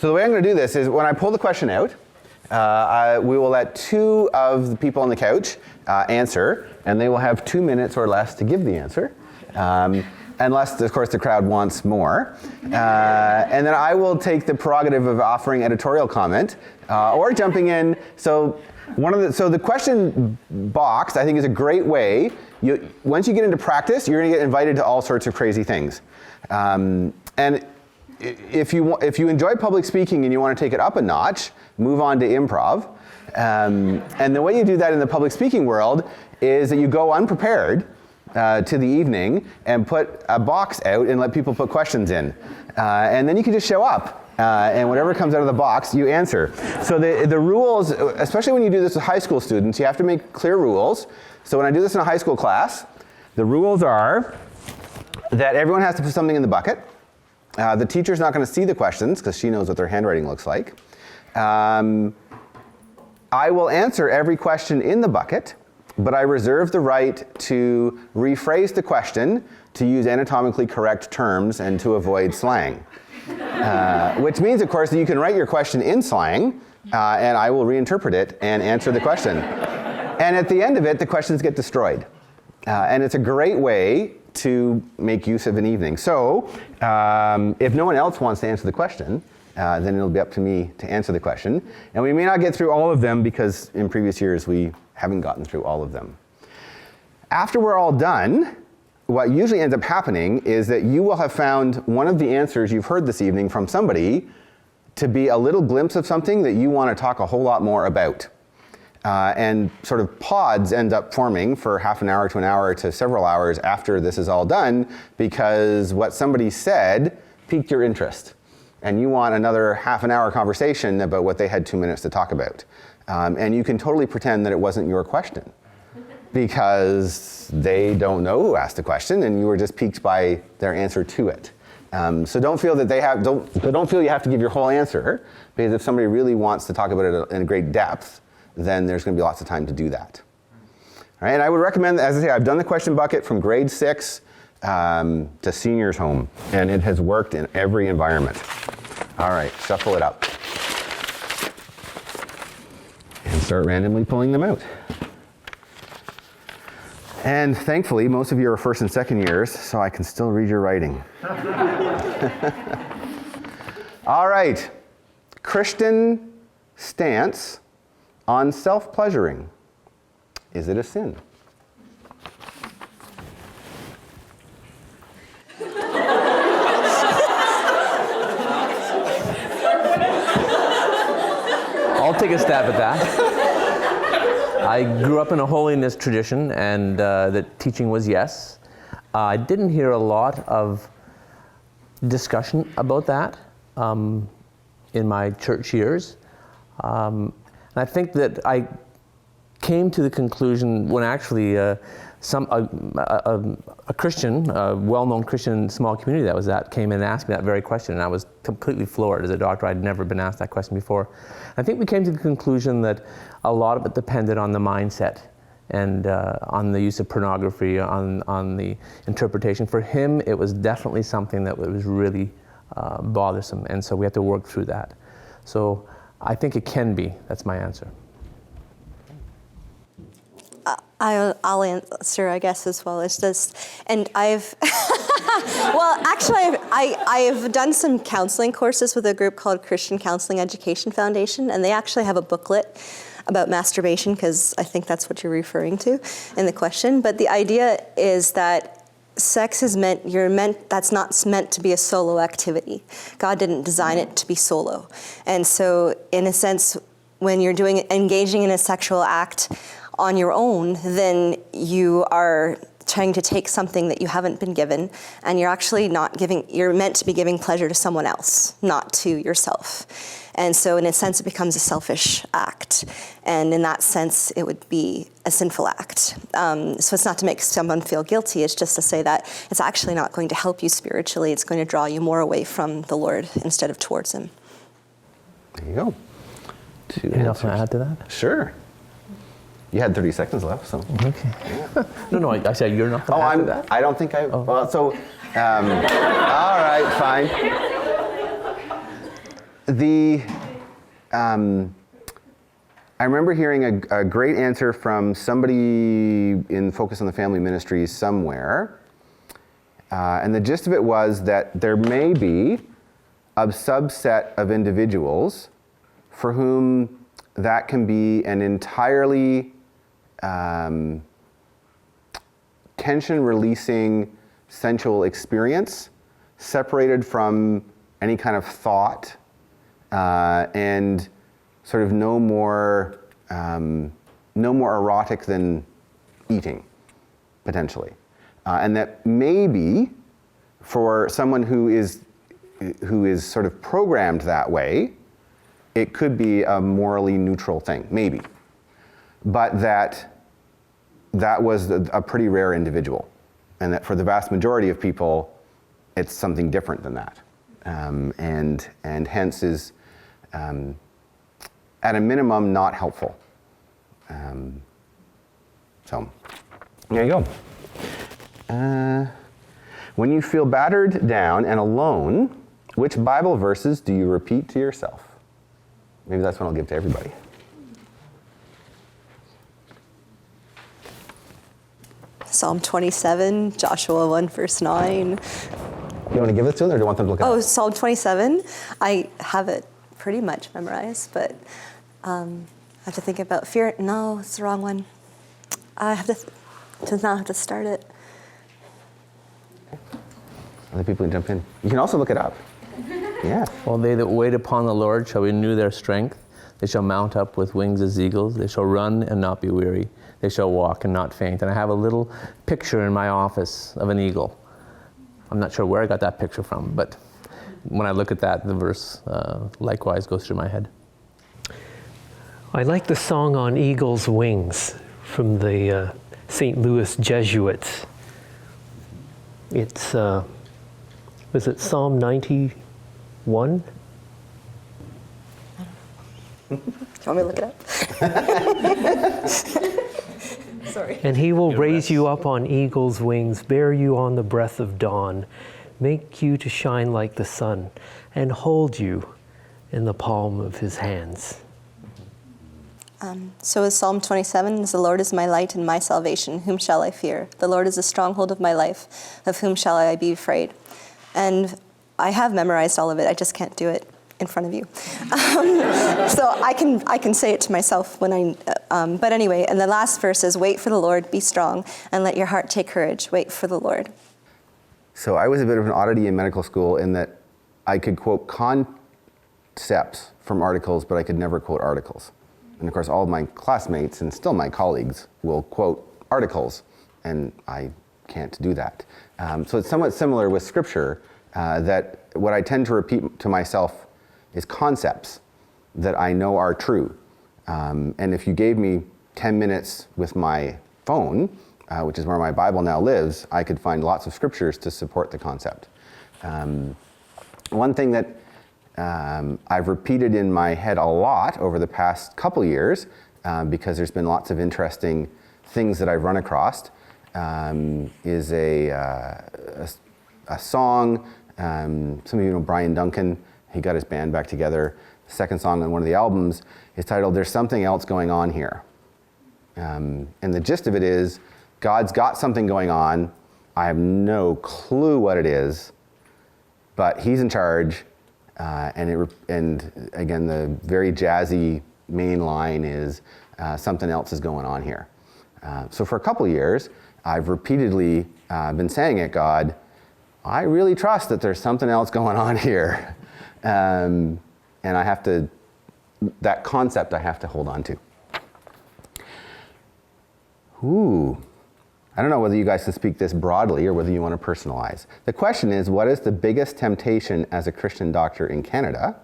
So the way I'm going to do this is when I pull the question out, we will let two of the people on the couch answer, and they will have 2 minutes or less to give the answer. Unless, of course, the crowd wants more. And then I will take the prerogative of offering editorial comment or jumping in. So the question box, I think, is a great way. Once you get into practice, you're going to get invited to all sorts of crazy things. And if you enjoy public speaking and you want to take it up a notch, move on to improv. And the way you do that in the public speaking world is that you go unprepared to the evening and put a box out and let people put questions in. And then you can just show up. And whatever comes out of the box, you answer. So the rules, especially when you do this with high school students, you have to make clear rules. So when I do this in a high school class, the rules are that everyone has to put something in the bucket. The teacher's not going to see the questions because she knows what their handwriting looks like. I will answer every question in the bucket, but I reserve the right to rephrase the question to use anatomically correct terms and to avoid slang. Which means, of course, that you can write your question in slang, and I will reinterpret it and answer the question. And at the end of it, the questions get destroyed. And it's a great way to make use of an evening. So if no one else wants to answer the question, then it'll be up to me to answer the question. And we may not get through all of them because in previous years we haven't gotten through all of them. After we're all done, what usually ends up happening is that you will have found one of the answers you've heard this evening from somebody to be a little glimpse of something that you want to talk a whole lot more about. And sort of pods end up forming for half an hour to an hour to several hours after this is all done because what somebody said piqued your interest. And you want another half an hour conversation about what they had 2 minutes to talk about. And you can totally pretend that it wasn't your question because they don't know who asked the question and you were just piqued by their answer to it. So don't feel that don't feel you have to give your whole answer, because if somebody really wants to talk about it in great depth, then there's going to be lots of time to do that. All right, and I would recommend, as I say, I've done the question bucket from grade 6 to seniors home, and it has worked in every environment. All right, shuffle it up. And start randomly pulling them out. And thankfully, most of you are first and second years, so I can still read your writing. All right, Christian stance on self-pleasuring. Is it a sin? I'll take a stab at that. I grew up in a holiness tradition, and the teaching was yes. I didn't hear a lot of discussion about that in my church years. And I think that I came to the conclusion when actually a Christian, a well-known Christian small community that was at, came in and asked me that very question, and I was completely floored. As a doctor, I'd never been asked that question before. I think we came to the conclusion that a lot of it depended on the mindset and on the use of pornography, on the interpretation. For him, it was definitely something that was really bothersome, and so we have to work through that. So I think it can be. That's my answer. I'll answer, I guess, as well. It's just, and I've, well, actually, I've done some counseling courses with a group called Christian Counseling Education Foundation, and they actually have a booklet about masturbation, because I think that's what you're referring to in the question. But the idea is that sex is that's not meant to be a solo activity. God didn't design it to be solo. And so, in a sense, when you're engaging in a sexual act on your own, then you are trying to take something that you haven't been given, and you're actually you're meant to be giving pleasure to someone else, not to yourself. And so in a sense, it becomes a selfish act. And in that sense, it would be a sinful act. So it's not to make someone feel guilty, it's just to say that it's actually not going to help you spiritually, it's going to draw you more away from the Lord instead of towards Him. There you go. Anything else to add to that? Sure. You had 30 seconds left, so. Okay. No, I said you're not going to add to that? I don't think I, well, so, all right, fine. I remember hearing a great answer from somebody in Focus on the Family Ministries somewhere, and the gist of it was that there may be a subset of individuals for whom that can be an entirely tension-releasing sensual experience, separated from any kind of thought, and sort of no more erotic than eating, potentially. And that maybe for someone who is sort of programmed that way, it could be a morally neutral thing, maybe. But that was a pretty rare individual. And that for the vast majority of people, it's something different than that. And hence is, at a minimum, not helpful. So, there you go. When you feel battered down and alone, which Bible verses do you repeat to yourself? Maybe that's one I'll give to everybody. Psalm 27, Joshua 1, verse 9. You want to give it to them, or do you want them to look it up? Oh, Psalm 27. I have it pretty much memorized, but I have to think about fear. No, it's the wrong one. I have to now have to start it. Other people can jump in. You can also look it up. Yeah. Well, they that wait upon the Lord shall renew their strength. They shall mount up with wings as eagles. They shall run and not be weary. They shall walk and not faint. And I have a little picture in my office of an eagle. I'm not sure where I got that picture from, but when I look at that, the verse likewise goes through my head. I like the song on Eagle's Wings from the St. Louis Jesuits. It's, was it Psalm 91? Do you want me to look it up? Sorry. And he will raise you up on eagle's wings, bear you on the breath of dawn, make you to shine like the sun, and hold you in the palm of his hands. So is Psalm 27, the Lord is my light and my salvation, whom shall I fear? The Lord is the stronghold of my life, of whom shall I be afraid? And I have memorized all of it, I just can't do it in front of you. So I can say it to myself when but anyway, and the last verse is, wait for the Lord, be strong, and let your heart take courage, wait for the Lord. So I was a bit of an oddity in medical school in that I could quote concepts from articles, but I could never quote articles. And of course, all of my classmates and still my colleagues will quote articles, and I can't do that. So it's somewhat similar with scripture, that what I tend to repeat to myself is concepts that I know are true. And if you gave me 10 minutes with my phone, which is where my Bible now lives, I could find lots of scriptures to support the concept. One thing that I've repeated in my head a lot over the past couple years, because there's been lots of interesting things that I've run across, is a song. Some of you know Brian Duncan. He got his band back together. The second song on one of the albums is titled "There's Something Else Going On Here." And the gist of it is, God's got something going on. I have no clue what it is, but He's in charge. And again, the very jazzy main line is, something else is going on here. So for a couple years, I've repeatedly been saying it, God, I really trust that there's something else going on here. And I have to, that concept I have to hold on to. Ooh. I don't know whether you guys can speak this broadly or whether you want to personalize. The question is, what is the biggest temptation as a Christian doctor in Canada?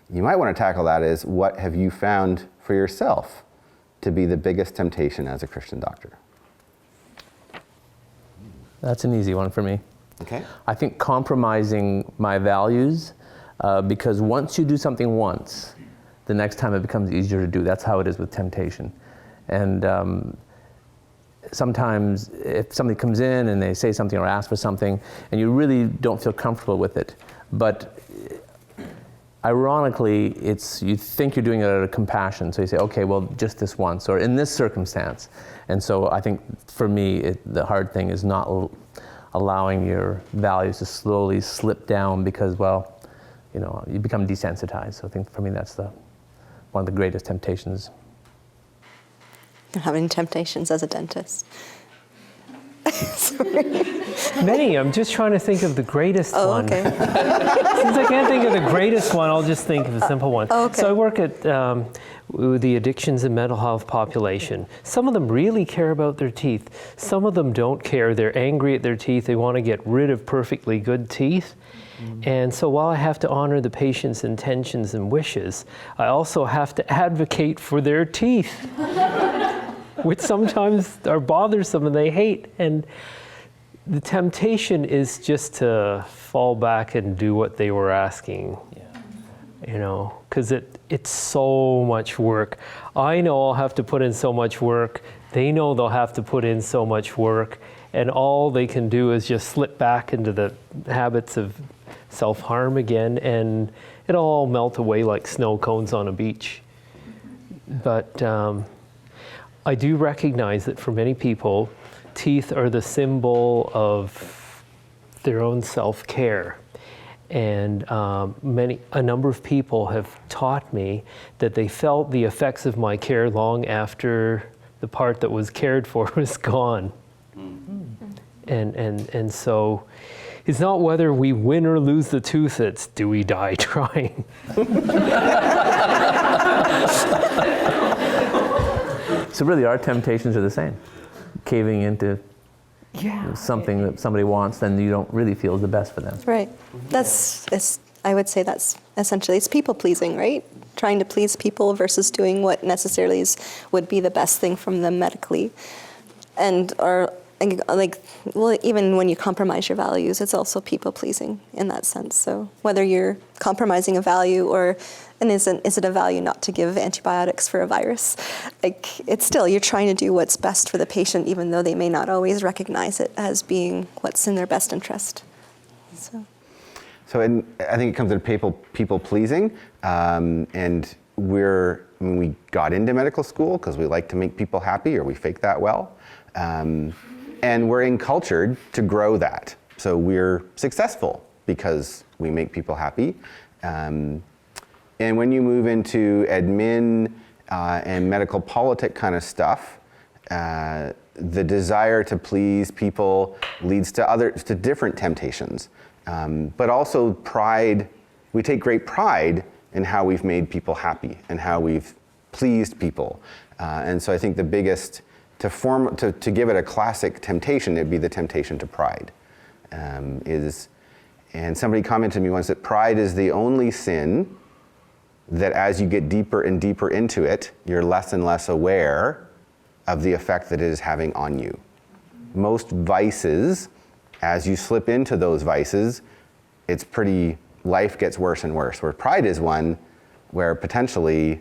You might want to tackle that as, what have you found for yourself to be the biggest temptation as a Christian doctor? That's an easy one for me. Okay. I think compromising my values, because once you do something once, the next time it becomes easier to do. That's how it is with temptation. And sometimes if somebody comes in and they say something or ask for something and you really don't feel comfortable with it, but ironically, you think you're doing it out of compassion. So you say, okay, well, just this once, or in this circumstance. And so I think for me, the hard thing is not allowing your values to slowly slip down because, well, you become desensitized. So I think for me, that's one of the greatest temptations. You don't have any temptations as a dentist. Sorry. Many. I'm just trying to think of the greatest one. Okay. Since I can't think of the greatest one, I'll just think of a simple one. Okay. So I work at the addictions and mental health population. Some of them really care about their teeth. Some of them don't care. They're angry at their teeth. They want to get rid of perfectly good teeth. And so while I have to honor the patient's intentions and wishes, I also have to advocate for their teeth, which sometimes are bothersome and they hate. And the temptation is just to fall back and do what they were asking, because it's so much work. I know I'll have to put in so much work. They know they'll have to put in so much work. And all they can do is just slip back into the habits of self-harm again, and it'll all melt away like snow cones on a beach. But I do recognize that for many people, teeth are the symbol of their own self-care. And a number of people have taught me that they felt the effects of my care long after the part that was cared for was gone. And so it's not whether we win or lose the tooth, it's do we die trying. So really our temptations are the same. Caving into something that somebody wants, then you don't really feel is the best for them. Right. I would say that's essentially, it's people pleasing, right? Trying to please people versus doing what necessarily would be the best thing from them medically. Even when you compromise your values, it's also people pleasing in that sense. So whether you're compromising a value and is it a value not to give antibiotics for a virus? It's still, you're trying to do what's best for the patient, even though they may not always recognize it as being what's in their best interest. So I think it comes to people pleasing, and we got into medical school because we like to make people happy, or we fake that well. And we're encultured to grow that. So we're successful because we make people happy. And when you move into admin and medical politic kind of stuff, the desire to please people leads to different temptations. But also pride, we take great pride in how we've made people happy and how we've pleased people. And so I think the biggest, to give it a classic temptation, it'd be the temptation to pride. And somebody commented to me once that pride is the only sin that as you get deeper and deeper into it, you're less and less aware of the effect that it is having on you. Most vices, as you slip into those vices, life gets worse and worse. Where pride is one where potentially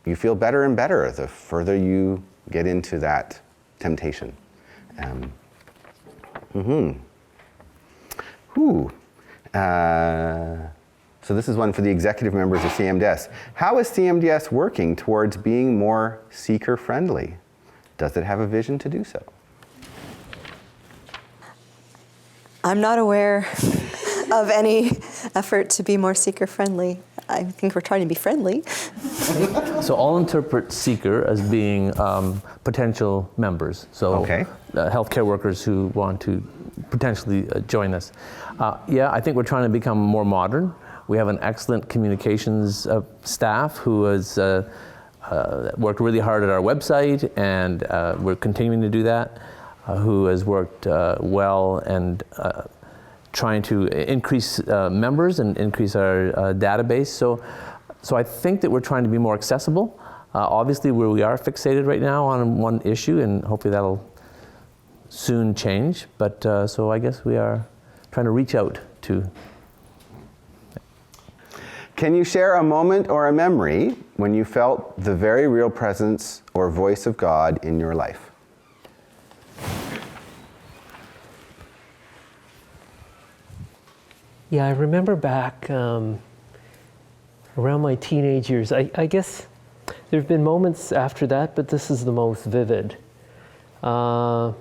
you feel better and better the further you get into that temptation. So this is one for the executive members of CMDS. How is CMDS working towards being more seeker-friendly? Does it have a vision to do so? I'm not aware of any effort to be more seeker-friendly. I think we're trying to be friendly. So I'll interpret seeker as being potential members. So healthcare workers who want to potentially join us. I think we're trying to become more modern. We have an excellent communications staff who has worked really hard at our website, and we're continuing to do that, who has worked well and trying to increase members and increase our database. So I think that we're trying to be more accessible. Obviously, where we are fixated right now on one issue, and hopefully that'll soon change. But so I guess we are trying to reach out to. Can you share a moment or a memory when you felt the very real presence or voice of God in your life? Yeah, I remember back around my teenage years. I guess there have been moments after that, but this is the most vivid. I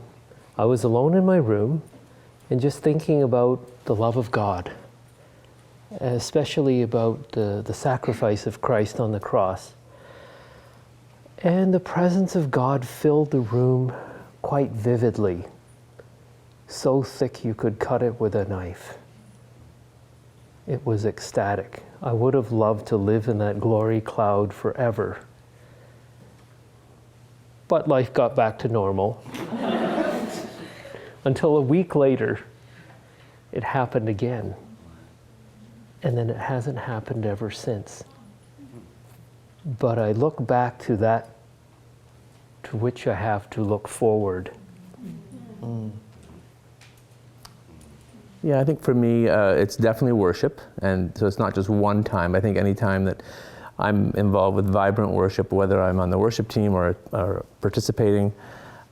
was alone in my room and just thinking about the love of God, especially about the sacrifice of Christ on the cross. And the presence of God filled the room quite vividly, so thick you could cut it with a knife. It was ecstatic. I would have loved to live in that glory cloud forever. But life got back to normal. Until a week later, it happened again. And then it hasn't happened ever since. But I look back to that to which I have to look forward. Yeah, I think for me, it's definitely worship. And so it's not just one time. I think any time that I'm involved with vibrant worship, whether I'm on the worship team or participating,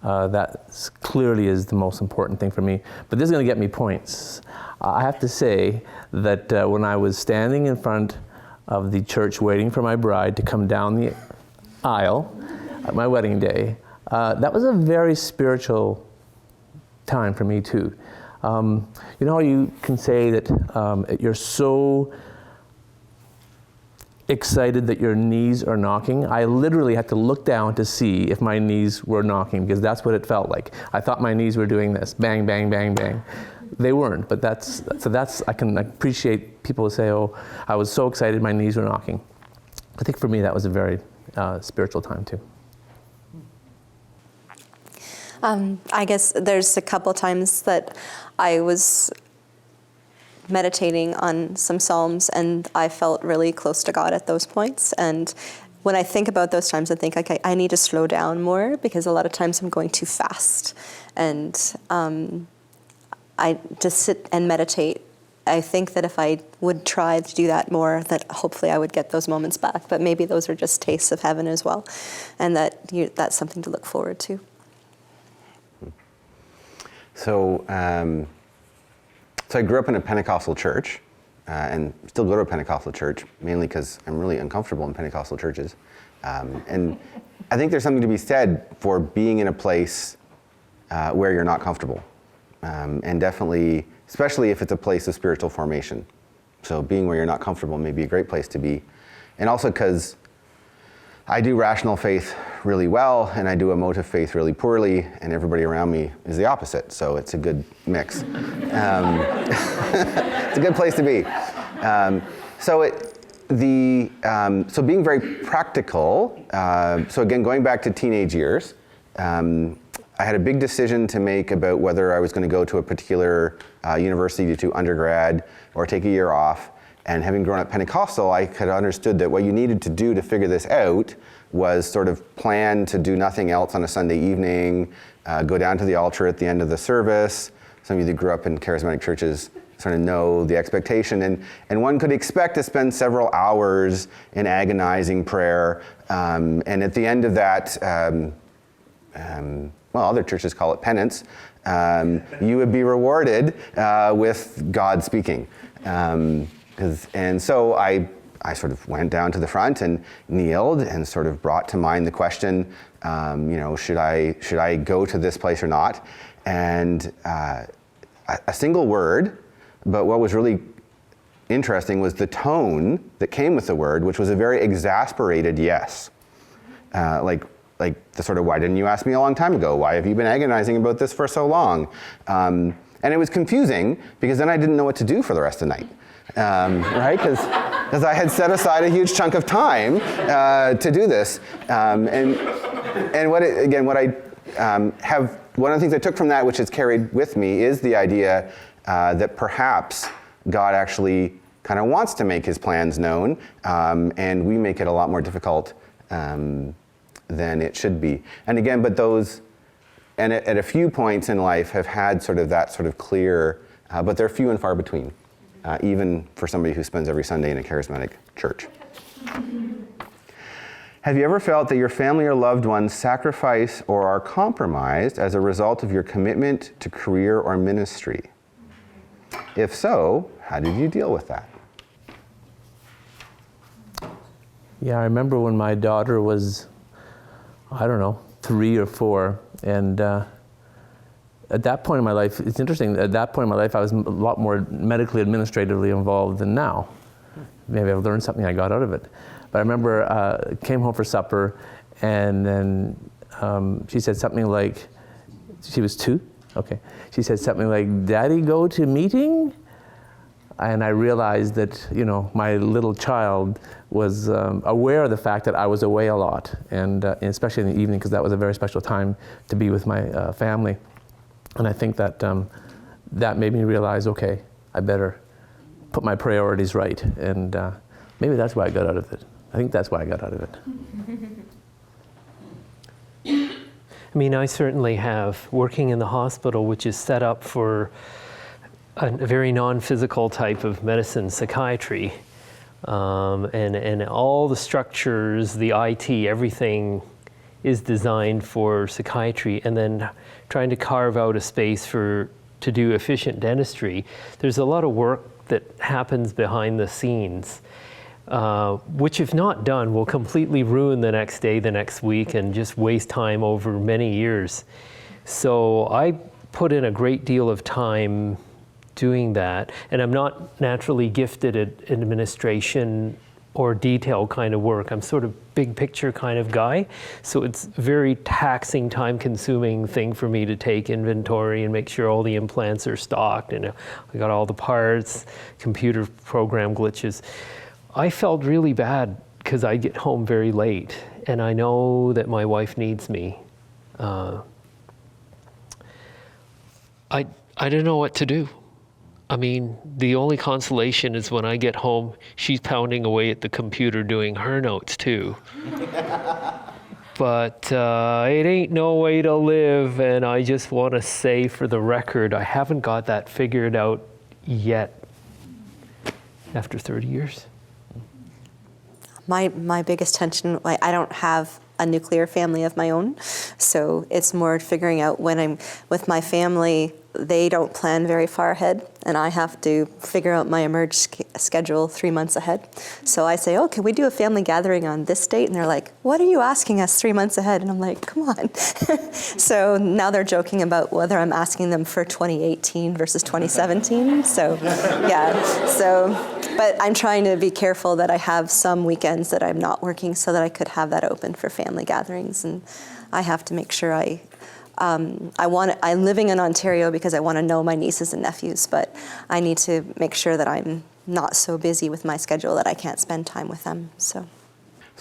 that clearly is the most important thing for me. But this is going to get me points. I have to say that when I was standing in front of the church waiting for my bride to come down the aisle at my wedding day, that was a very spiritual time for me too. You know how you can say that you're so excited that your knees are knocking? I literally had to look down to see if my knees were knocking, because that's what it felt like. I thought my knees were doing this, bang, bang, bang, bang. They weren't, but I can appreciate people who say, oh, I was so excited my knees were knocking. I think for me that was a very spiritual time too. I guess there's a couple times that I was meditating on some Psalms and I felt really close to God at those points. And when I think about those times, I think, okay, I need to slow down more, because a lot of times I'm going too fast. And I just sit and meditate. I think that if I would try to do that more, that hopefully I would get those moments back. But maybe those are just tastes of heaven as well. And that's something to look forward to. So I grew up in a Pentecostal church, and still go to a Pentecostal church, mainly because I'm really uncomfortable in Pentecostal churches. And I think there's something to be said for being in a place where you're not comfortable. And definitely, especially if it's a place of spiritual formation. So being where you're not comfortable may be a great place to be. And also because I do rational faith really well, and I do emotive faith really poorly, and everybody around me is the opposite, so it's a good mix. It's a good place to be. So being very practical, so again, going back to teenage years, I had a big decision to make about whether I was going to go to a particular university to do undergrad or take a year off. And having grown up Pentecostal, I had understood that what you needed to do to figure this out was sort of plan to do nothing else on a Sunday evening, go down to the altar at the end of the service. Some of you that grew up in charismatic churches sort of know the expectation. And one could expect to spend several hours in agonizing prayer. And at the end of that, other churches call it penance, you would be rewarded with God speaking. And so I sort of went down to the front and kneeled and sort of brought to mind the question, should I go to this place or not? And a single word, but what was really interesting was the tone that came with the word, which was a very exasperated yes. Like the sort of, why didn't you ask me a long time ago? Why have you been agonizing about this for so long? And it was confusing, because then I didn't know what to do for the rest of the night. Right? Because I had set aside a huge chunk of time to do this. And one of the things I took from that, which has carried with me, is the idea that perhaps God actually kind of wants to make his plans known, and we make it a lot more difficult than it should be. And again, but those, and at a few points in life, have had sort of that sort of clear, but they're few and far between. Even for somebody who spends every Sunday in a charismatic church. Have you ever felt that your family or loved ones sacrifice or are compromised as a result of your commitment to career or ministry? If so, how did you deal with that? Yeah, I remember when my daughter was, I don't know, 3 or 4, and at that point in my life, it's interesting, at that point in my life I was a lot more medically administratively involved than now. Maybe I've learned something I got out of it. But I remember came home for supper, and then she said something like, she was 2? Okay. She said something like, "Daddy go to meeting?" And I realized that, you know, my little child was aware of the fact that I was away a lot, and especially in the evening, because that was a very special time to be with my family. And I think that that made me realize, okay, I better put my priorities right, and maybe that's why I got out of it. I think that's why I got out of it. I mean, I certainly have, working in the hospital, which is set up for a very non-physical type of medicine, psychiatry, and all the structures, the IT, everything is designed for psychiatry, and then trying to carve out a space to do efficient dentistry. There's a lot of work that happens behind the scenes, which if not done will completely ruin the next day, the next week, and just waste time over many years. So I put in a great deal of time doing that, and I'm not naturally gifted at administration or detail kind of work. I'm sort of big picture kind of guy, so it's very taxing, time consuming thing for me to take inventory and make sure all the implants are stocked and I got all the parts, computer program glitches. I felt really bad because I get home very late, and I know that my wife needs me. I don't know what to do. I mean, the only consolation is when I get home, she's pounding away at the computer doing her notes too. But it ain't no way to live, and I just want to say for the record, I haven't got that figured out yet after 30 years. My biggest tension, like, I don't have a nuclear family of my own, so it's more figuring out when I'm with my family, they don't plan very far ahead, and I have to figure out my emerge schedule 3 months ahead. So I say, oh, can we do a family gathering on this date? And they're like, what are you asking us 3 months ahead? And I'm like, come on. So now they're joking about whether I'm asking them for 2018 versus 2017. So yeah, but I'm trying to be careful that I have some weekends that I'm not working so that I could have that open for family gatherings. And I have to make sure I'm living in Ontario because I want to know my nieces and nephews, but I need to make sure that I'm not so busy with my schedule that I can't spend time with them. So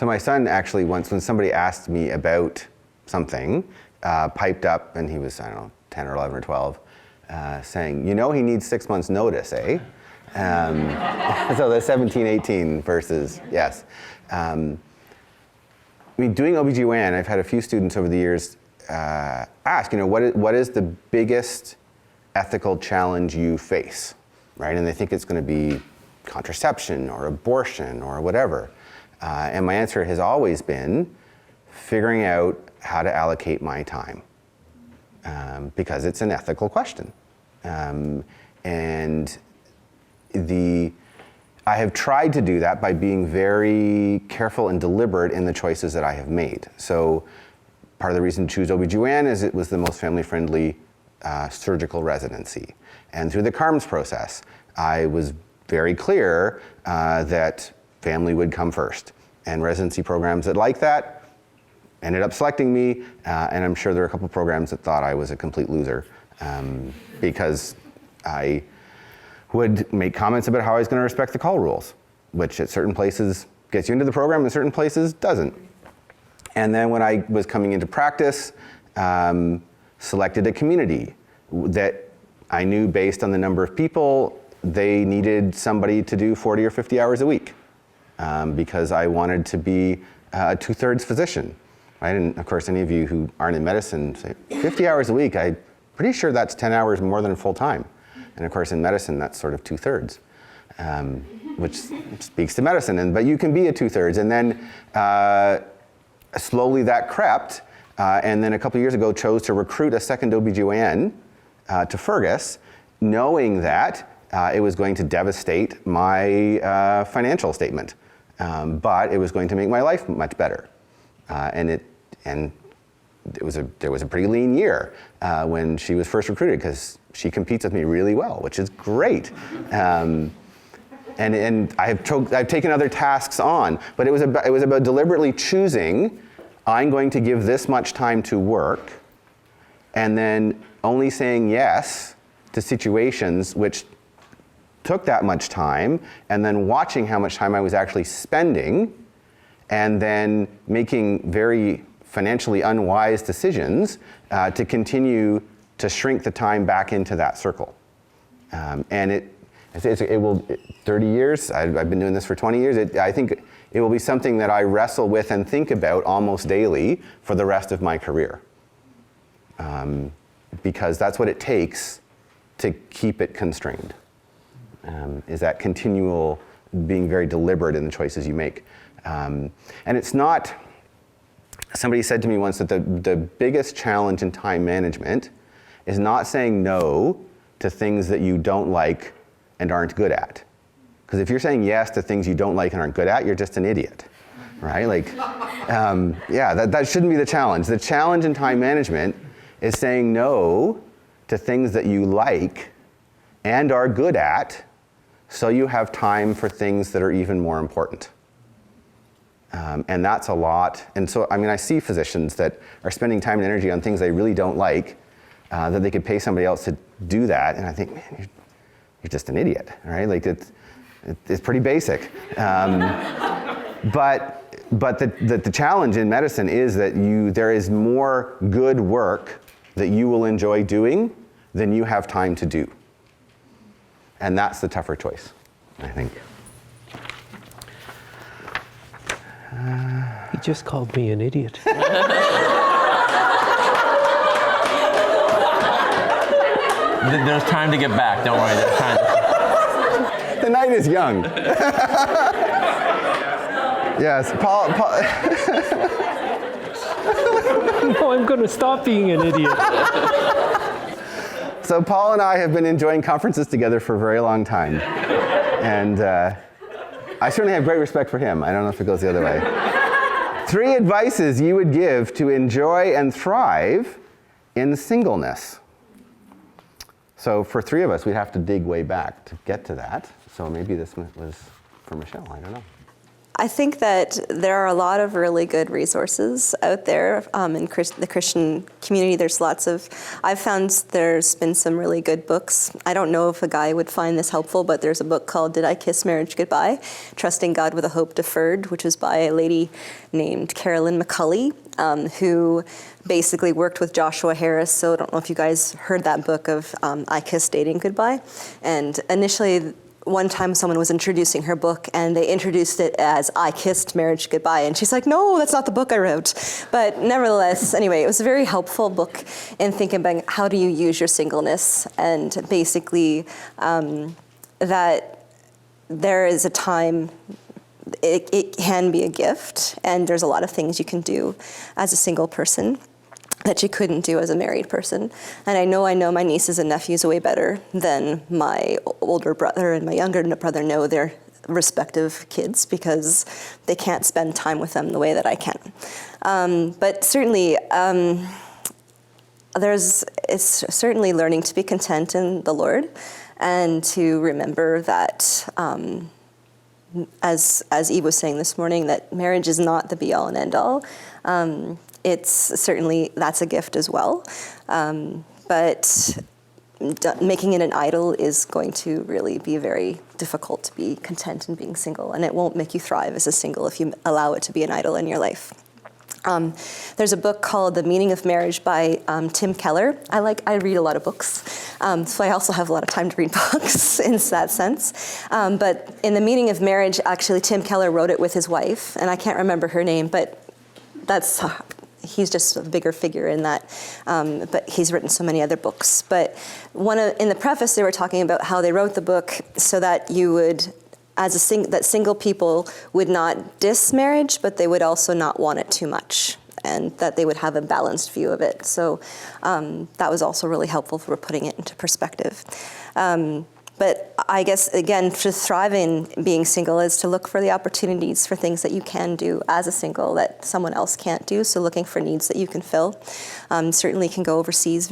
my son actually once, when somebody asked me about something, piped up, and he was, I don't know, 10 or 11 or 12, saying, you know, he needs 6 months notice, eh? So the 17, 18 versus, yes. I mean, doing OBGYN, I've had a few students over the years ask, you know, what is the biggest ethical challenge you face, right? And they think it's going to be contraception or abortion or whatever. And my answer has always been figuring out how to allocate my time, because it's an ethical question. And I have tried to do that by being very careful and deliberate in the choices that I have made. So part of the reason to choose OBGYN is it was the most family-friendly surgical residency. And through the CARMS process, I was very clear that family would come first. And residency programs that like that ended up selecting me, and I'm sure there are a couple programs that thought I was a complete loser because I would make comments about how I was going to respect the call rules, which at certain places gets you into the program and certain places doesn't. And then when I was coming into practice, selected a community that I knew based on the number of people, they needed somebody to do 40 or 50 hours a week because I wanted to be a 2/3 physician, right? And of course, any of you who aren't in medicine say, 50 hours a week, I'm pretty sure that's 10 hours more than full time. And of course, in medicine, that's sort of 2/3, which speaks to medicine. But you can be a 2/3, and then slowly that crept, and then a couple years ago chose to recruit a second OBGYN to Fergus, knowing that it was going to devastate my financial statement. but it was going to make my life much better. There was a pretty lean year when she was first recruited, because she competes with me really well, which is great. And I've taken other tasks on, but it was about deliberately choosing, I'm going to give this much time to work, and then only saying yes to situations which took that much time, and then watching how much time I was actually spending, and then making very financially unwise decisions to continue to shrink the time back into that circle. And it will, 30 years, I've been doing this for 20 years, I think it will be something that I wrestle with and think about almost daily for the rest of my career. Because that's what it takes to keep it constrained, is that continual being very deliberate in the choices you make. And it's not, somebody said to me once that the biggest challenge in time management is not saying no to things that you don't like and aren't good at. Because if you're saying yes to things you don't like and aren't good at, you're just an idiot, right? Like, that shouldn't be the challenge. The challenge in time management is saying no to things that you like and are good at, so you have time for things that are even more important. And that's a lot. And so, I see physicians that are spending time and energy on things they really don't like, that they could pay somebody else to do that. And I think, man, you're just an idiot, right? Like, it's pretty basic. But the challenge in medicine is that there is more good work that you will enjoy doing than you have time to do. And that's the tougher choice, I think. He just called me an idiot. There's time to get back. Don't worry. There's time. The night is young. Yes, Paul. No, I'm going to stop being an idiot. So Paul and I have been enjoying conferences together for a very long time. And I certainly have great respect for him. I don't know if it goes the other way. 3 advices you would give to enjoy and thrive in singleness. So for 3 of us, we'd have to dig way back to get to that. So maybe this was for Michelle, I don't know. I think that there are a lot of really good resources out there in the Christian community. I've found there's been some really good books. I don't know if a guy would find this helpful, but there's a book called Did I Kiss Marriage Goodbye? Trusting God with a Hope Deferred, which is by a lady named Carolyn McCulley, who basically worked with Joshua Harris. So I don't know if you guys heard that book of I Kissed Dating Goodbye. And initially, one time someone was introducing her book and they introduced it as I Kissed Marriage Goodbye. And she's like, no, that's not the book I wrote. But nevertheless, anyway, it was a very helpful book in thinking about how do you use your singleness, and basically that there is a time, it can be a gift, and there's a lot of things you can do as a single person that you couldn't do as a married person. And I know my nieces and nephews way better than my older brother and my younger brother know their respective kids, because they can't spend time with them the way that I can. But certainly, it's certainly learning to be content in the Lord, and to remember that, as Eve was saying this morning, that marriage is not the be-all and end-all. It's certainly, that's a gift as well. But making it an idol is going to really be very difficult to be content in being single, and it won't make you thrive as a single if you allow it to be an idol in your life. There's a book called The Meaning of Marriage by Tim Keller. I read a lot of books, so I also have a lot of time to read books in that sense. But in The Meaning of Marriage, actually, Tim Keller wrote it with his wife, and I can't remember her name, but he's just a bigger figure in that, but he's written so many other books. But in the preface, they were talking about how they wrote the book so that you would, that single people would not diss marriage, but they would also not want it too much, and that they would have a balanced view of it. So that was also really helpful for putting it into perspective. But I guess, again, to thrive in being single is to look for the opportunities for things that you can do as a single that someone else can't do. So looking for needs that you can fill. Certainly can go overseas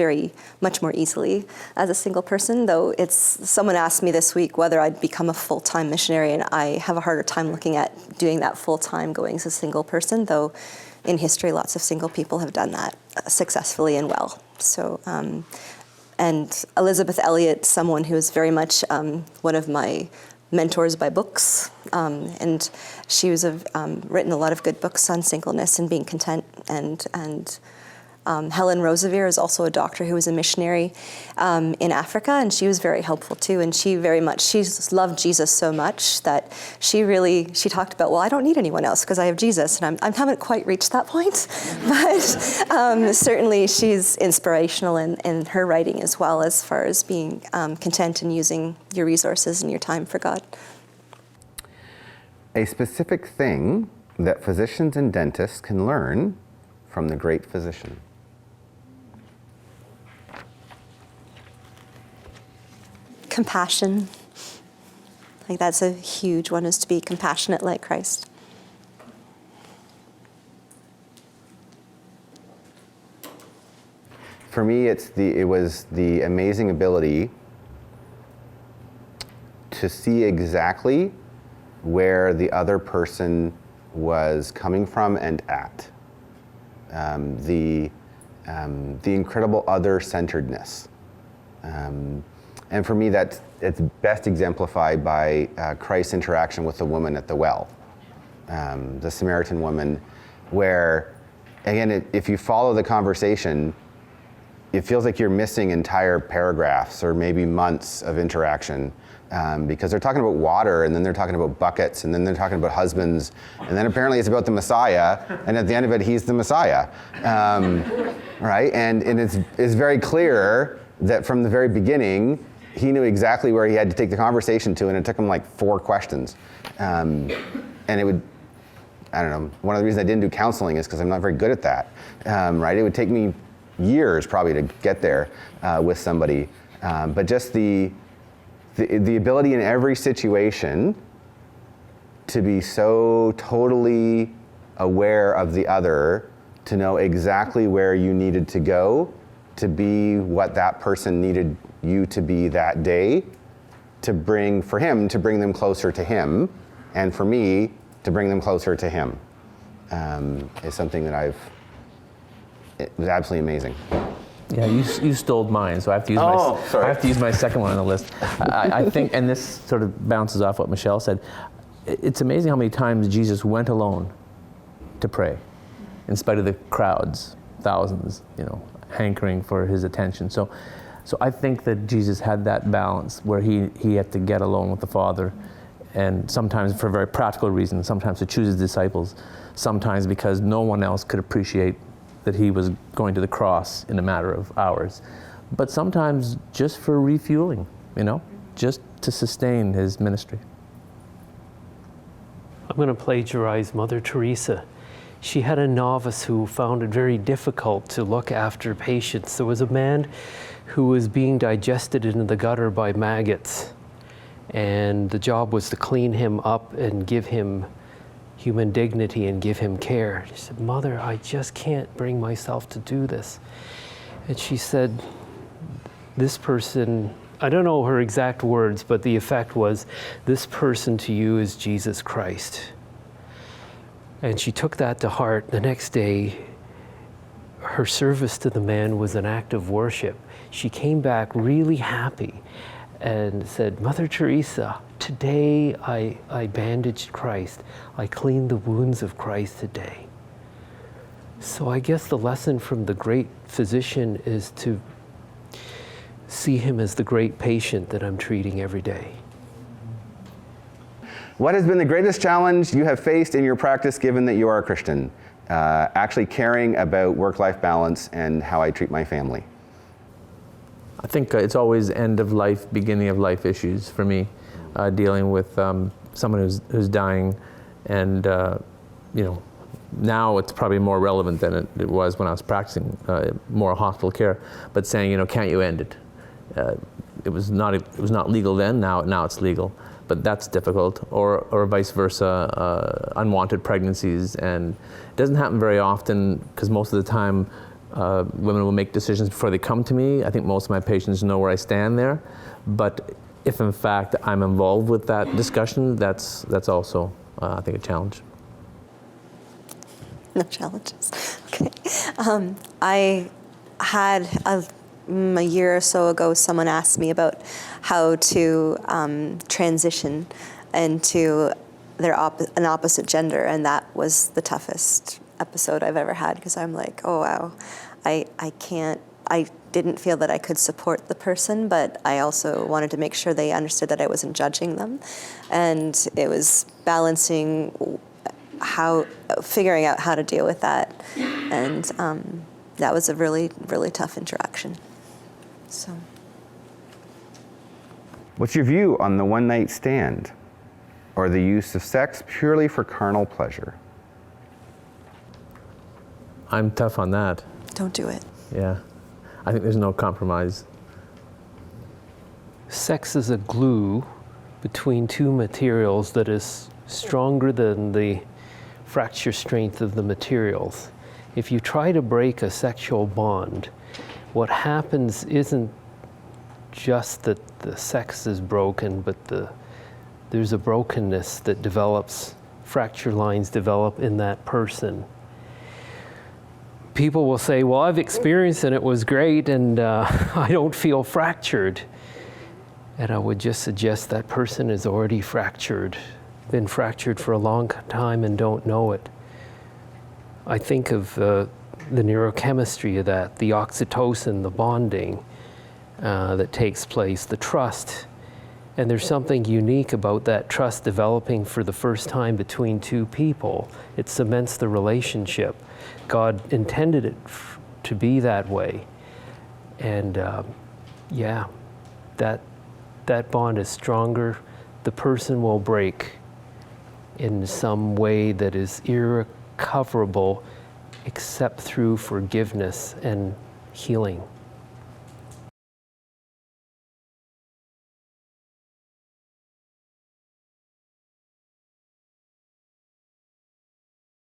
much more easily as a single person, though someone asked me this week whether I'd become a full-time missionary, and I have a harder time looking at doing that full-time going as a single person, though in history lots of single people have done that successfully and well. So. And Elizabeth Elliot, someone who is very much one of my mentors by books, and she was written a lot of good books on singleness and being content. And Helen Roseveare is also a doctor who was a missionary in Africa, and she was very helpful too. And she loved Jesus so much that she talked about, well, I don't need anyone else because I have Jesus, and I haven't quite reached that point. But certainly she's inspirational in her writing as well, as far as being content and using your resources and your time for God. A specific thing that physicians and dentists can learn from the great physician. Compassion. Like that's a huge one, is to be compassionate like Christ. For me, it was the amazing ability to see exactly where the other person was coming from and at. The incredible other-centeredness. And for me, it's best exemplified by Christ's interaction with the woman at the well, the Samaritan woman, where, again, if you follow the conversation, it feels like you're missing entire paragraphs or maybe months of interaction, because they're talking about water, and then they're talking about buckets, and then they're talking about husbands, and then apparently it's about the Messiah, and at the end of it, he's the Messiah, right? And it's very clear that from the very beginning, he knew exactly where he had to take the conversation to, and it took him like 4 questions. And it would, I don't know, one of the reasons I didn't do counseling is because I'm not very good at that, right? It would take me years probably to get there with somebody. But just the ability in every situation to be so totally aware of the other, to know exactly where you needed to go, to be what that person needed you to be that day, to bring them closer to him, and for me, to bring them closer to him, is something that it was absolutely amazing. Yeah, you stole mine, so I have to use I have to use my second one on the list. I think, and this sort of bounces off what Michelle said, it's amazing how many times Jesus went alone to pray, in spite of the crowds, thousands, hankering for his attention. So I think that Jesus had that balance where he had to get alone with the Father, and sometimes for very practical reasons, sometimes to choose his disciples, sometimes because no one else could appreciate that he was going to the cross in a matter of hours, but sometimes just for refueling, just to sustain his ministry. I'm going to plagiarize Mother Teresa. She had a novice who found it very difficult to look after patients. There was a man who was being digested into the gutter by maggots, and the job was to clean him up and give him human dignity and give him care. She said, "Mother, I just can't bring myself to do this." And she said, "This person," I don't know her exact words, but the effect was, "This person to you is Jesus Christ." And she took that to heart. The next day, her service to the man was an act of worship. She came back really happy and said, "Mother Teresa, today I bandaged Christ. I cleaned the wounds of Christ today." So I guess the lesson from the great physician is to see him as the great patient that I'm treating every day. What has been the greatest challenge you have faced in your practice, given that you are a Christian? Actually caring about work-life balance and how I treat my family. I think it's always end of life, beginning of life issues for me, dealing with someone who's dying, and now it's probably more relevant than it was when I was practicing more hospital care. But saying, can't you end it? it was not legal then. Now it's legal, but that's difficult. Or vice versa, unwanted pregnancies, and it doesn't happen very often because most of the time women will make decisions before they come to me. I think most of my patients know where I stand there, but if in fact I'm involved with that discussion, that's also I think a challenge. No challenges. Okay. I had a year or so ago, someone asked me about how to transition into an opposite gender, and that was the toughest episode I've ever had, because I'm like, oh wow, I didn't feel that I could support the person, but I also wanted to make sure they understood that I wasn't judging them, and it was balancing figuring out how to deal with that, and that was a really, really tough interaction. So, What's your view on the one-night stand or the use of sex purely for carnal pleasure? I'm tough on that. don't do it. Yeah, I think there's no compromise. Sex is a glue between two materials that is stronger than the fracture strength of the materials. If you try to break a sexual bond, what happens isn't just that the sex is broken, but there's a brokenness that develops, fracture lines develop in that person. People will say, well, I've experienced it and it was great, and I don't feel fractured. And I would just suggest that person is already fractured, been fractured for a long time and don't know it. I think of the neurochemistry of that, the oxytocin, the bonding that takes place, the trust. And there's something unique about that trust developing for the first time between two people. It cements the relationship. God intended it to be that way. And yeah, that bond is stronger. The person will break in some way that is irrecoverable except through forgiveness and healing.